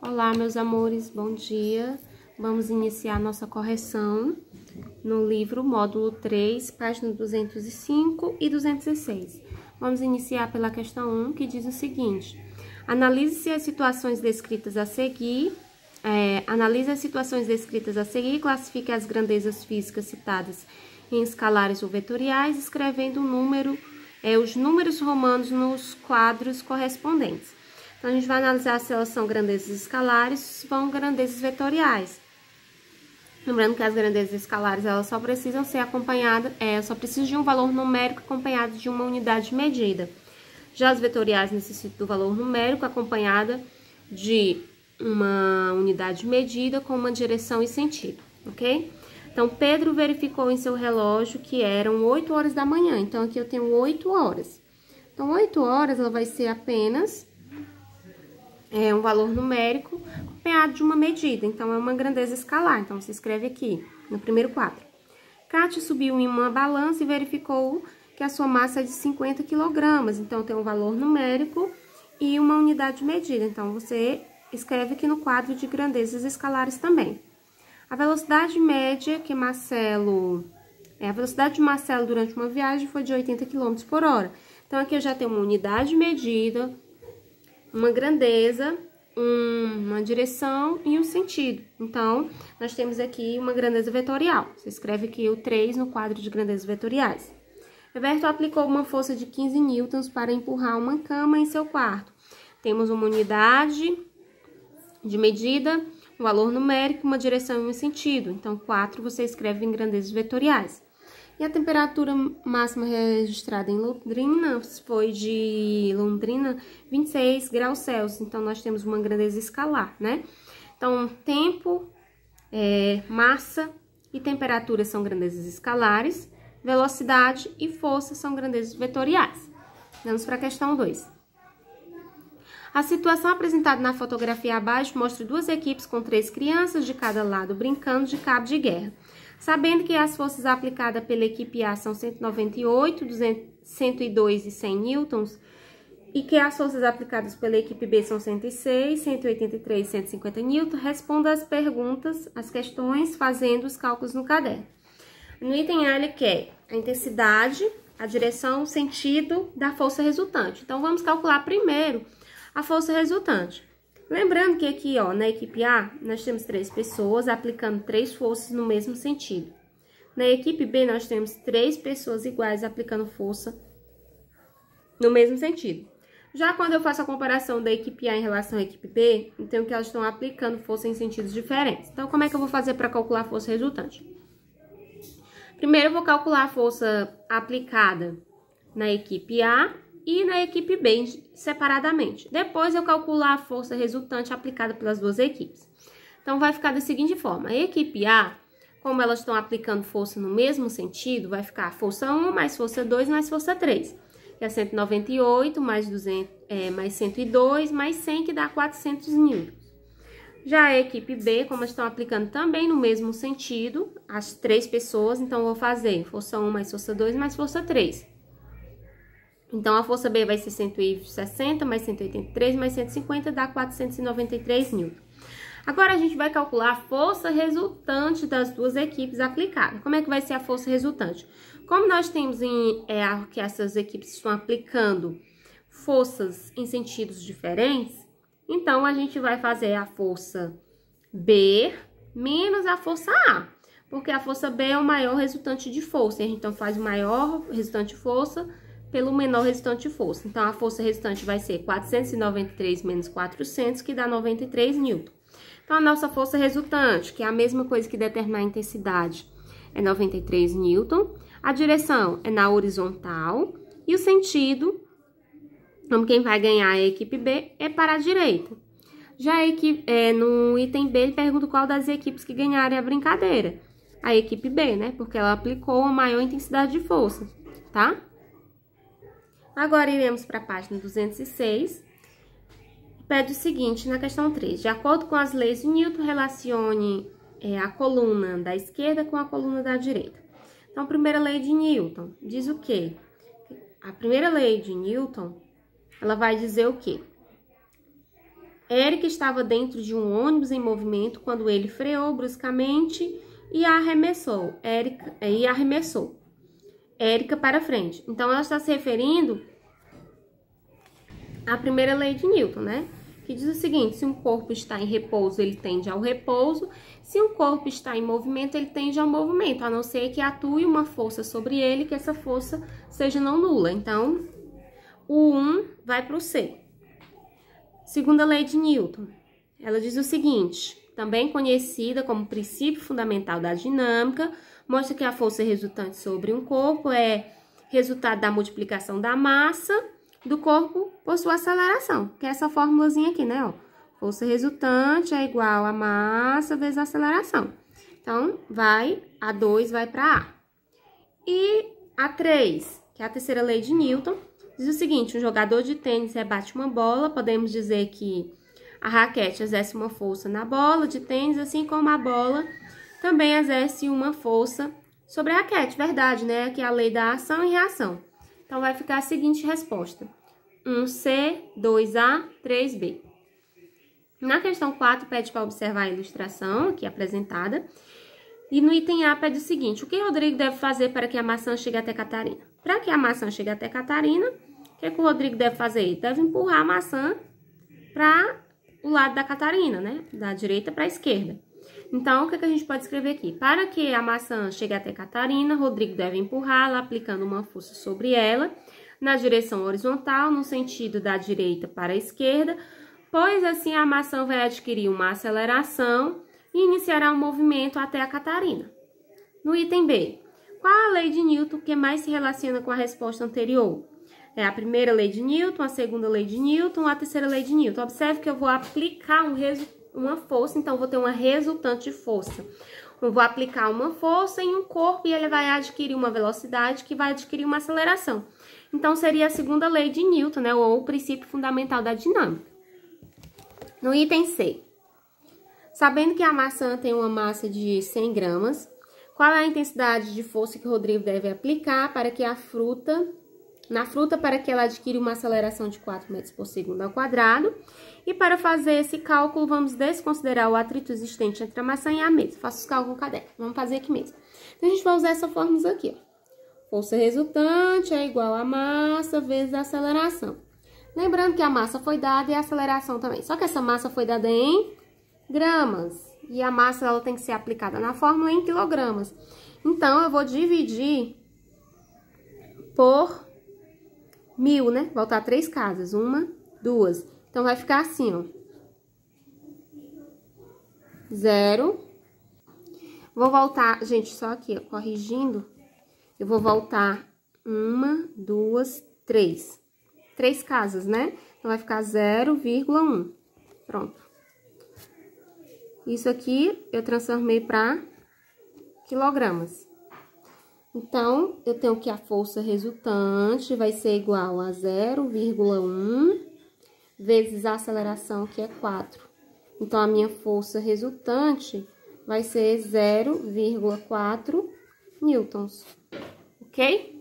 Olá, meus amores, bom dia. Vamos iniciar nossa correção no livro módulo 3, páginas 205 e 206. Vamos iniciar pela questão 1, que diz o seguinte: analise as situações descritas a seguir. E classifique as grandezas físicas citadas em escalares ou vetoriais, escrevendo os números romanos nos quadros correspondentes. Então, a gente vai analisar se elas são grandezas escalares ou grandezas vetoriais. Lembrando que as grandezas escalares, elas só precisam ser acompanhadas, só precisam de um valor numérico acompanhado de uma unidade de medida. Já as vetoriais necessitam do valor numérico acompanhada de uma unidade de medida com uma direção e sentido, ok? Então, Pedro verificou em seu relógio que eram 8 horas da manhã. Então, aqui eu tenho 8 horas. Então, 8 horas, ela vai ser apenas um valor numérico acompanhado de uma medida. Então, é uma grandeza escalar. Então, você escreve aqui, no primeiro quadro. Kátia subiu em uma balança e verificou que a sua massa é de 50 quilogramas. Então, tem um valor numérico e uma unidade de medida. Então, você escreve aqui no quadro de grandezas escalares também. A velocidade média que a velocidade de Marcelo durante uma viagem foi de 80 km por hora. Então, aqui eu já tenho uma unidade de medida, uma grandeza, uma direção e um sentido. Então, nós temos aqui uma grandeza vetorial. Você escreve aqui o 3 no quadro de grandezas vetoriais. Roberto aplicou uma força de 15 newtons para empurrar uma cama em seu quarto. Temos uma unidade de medida, um valor numérico, uma direção e um sentido. Então, 4 você escreve em grandezas vetoriais. E a temperatura máxima registrada em Londrina foi de 26 graus Celsius. Então, nós temos uma grandeza escalar, né? Então, tempo, massa e temperatura são grandezas escalares. Velocidade e força são grandezas vetoriais. Vamos para a questão 2. A situação apresentada na fotografia abaixo mostra duas equipes com 3 crianças de cada lado brincando de cabo de guerra. Sabendo que as forças aplicadas pela equipe A são 198, 102 e 100 newtons, e que as forças aplicadas pela equipe B são 106, 183 e 150 newtons, responda as questões fazendo os cálculos no caderno. No item A, ele quer a intensidade, a direção, o sentido da força resultante. Então, vamos calcular primeiro a força resultante. Lembrando que aqui, na equipe A, nós temos 3 pessoas aplicando 3 forças no mesmo sentido. Na equipe B, nós temos 3 pessoas iguais aplicando força no mesmo sentido. Já quando eu faço a comparação da equipe A em relação à equipe B, então que elas estão aplicando força em sentidos diferentes. Então, como é que eu vou fazer para calcular a força resultante? Primeiro, eu vou calcular a força aplicada na equipe A e na equipe B separadamente. Depois eu calculo a força resultante aplicada pelas duas equipes. Então, vai ficar da seguinte forma: a equipe A, como elas estão aplicando força no mesmo sentido, vai ficar força 1 mais força 2 mais força 3, que é 198 mais 102 mais 100, que dá 400 newtons. Já a equipe B, como elas estão aplicando também no mesmo sentido, as 3 pessoas, então eu vou fazer força 1 mais força 2 mais força 3. Então, a força B vai ser 160 mais 183 mais 150, dá 493 newtons. Agora, a gente vai calcular a força resultante das duas equipes aplicadas. Como é que vai ser a força resultante? Como nós temos que essas equipes estão aplicando forças em sentidos diferentes, então, a gente vai fazer a força B menos a força A, porque a força B é o maior resultante de força. A gente, então, faz o maior resultante de força pelo menor resultante de força. Então, a força resultante vai ser 493 menos 400, que dá 93 newton. Então, a nossa força resultante, que é a mesma coisa que determinar a intensidade, é 93 newton. A direção é na horizontal e o sentido, como quem vai ganhar a equipe B, é para a direita. Já no item B, ele pergunta qual das equipes que ganharem a brincadeira. A equipe B, né? Porque ela aplicou a maior intensidade de força, tá? Agora, iremos para a página 206. Pede o seguinte, na questão 3. De acordo com as leis de Newton, relacione a coluna da esquerda com a coluna da direita. Então, a primeira lei de Newton diz o quê? A primeira lei de Newton, ela vai dizer o quê? Érica estava dentro de um ônibus em movimento quando ele freou bruscamente e arremessou. Érica para frente. Então, ela está se referindo à primeira lei de Newton, né? Que diz o seguinte: se um corpo está em repouso, ele tende ao repouso. Se um corpo está em movimento, ele tende ao movimento, a não ser que atue uma força sobre ele, que essa força seja não nula. Então, o 1 vai para o C. Segunda lei de Newton. Ela diz o seguinte, também conhecida como princípio fundamental da dinâmica, mostra que a força resultante sobre um corpo é resultado da multiplicação da massa do corpo por sua aceleração, que é essa formulazinha aqui, né, ó. Força resultante é igual a massa vezes a aceleração. Então, a 2 vai para A. E a 3, que é a terceira lei de Newton, diz o seguinte: um jogador de tênis rebate uma bola, podemos dizer que a raquete exerce uma força na bola de tênis, assim como a bola também exerce uma força sobre a raquete, verdade, né? Que é a lei da ação e reação. Então, vai ficar a seguinte resposta: 1C, 2A, 3B. Na questão 4, pede para observar a ilustração aqui apresentada. E no item A, pede o seguinte: o que Rodrigo deve fazer para que a maçã chegue até Catarina? Para que a maçã chegue até Catarina, o que o Rodrigo deve fazer? Ele deve empurrar a maçã para o lado da Catarina, né? Da direita para a esquerda. Então, o que a gente pode escrever aqui? Para que a maçã chegue até Catarina, Rodrigo deve empurrá-la, aplicando uma força sobre ela, na direção horizontal, no sentido da direita para a esquerda, pois assim a maçã vai adquirir uma aceleração e iniciará um movimento até a Catarina. No item B, qual a lei de Newton que mais se relaciona com a resposta anterior? É a primeira lei de Newton, a segunda lei de Newton, a terceira lei de Newton. Observe que eu vou aplicar uma força, então vou ter uma resultante de força. Eu vou aplicar uma força em um corpo e ele vai adquirir uma velocidade que vai adquirir uma aceleração. Então, seria a segunda lei de Newton, né? Ou o princípio fundamental da dinâmica. No item C, sabendo que a maçã tem uma massa de 100 gramas, qual é a intensidade de força que o Rodrigo deve aplicar para que na fruta para que ela adquira uma aceleração de 4 metros por segundo ao quadrado? E para fazer esse cálculo, vamos desconsiderar o atrito existente entre a maçã e a mesa. Faça os cálculos no caderno. Vamos fazer aqui mesmo. Então, a gente vai usar essa fórmula aqui, ó. Força resultante é igual a massa vezes a aceleração. Lembrando que a massa foi dada e a aceleração também. Só que essa massa foi dada em gramas. E a massa ela tem que ser aplicada na fórmula em quilogramas. Então, eu vou dividir por 1000, né? Voltar 3 casas. 1, 2. Então, vai ficar assim, ó. 0. Vou voltar, gente, só aqui, ó, corrigindo. Eu vou voltar 1, 2, 3. 3 casas, né? Então, vai ficar 0,1. Pronto. Isso aqui eu transformei para quilogramas. Então, eu tenho que a força resultante vai ser igual a 0,1 vezes a aceleração, que é 4. Então, a minha força resultante vai ser 0,4 newtons. Ok?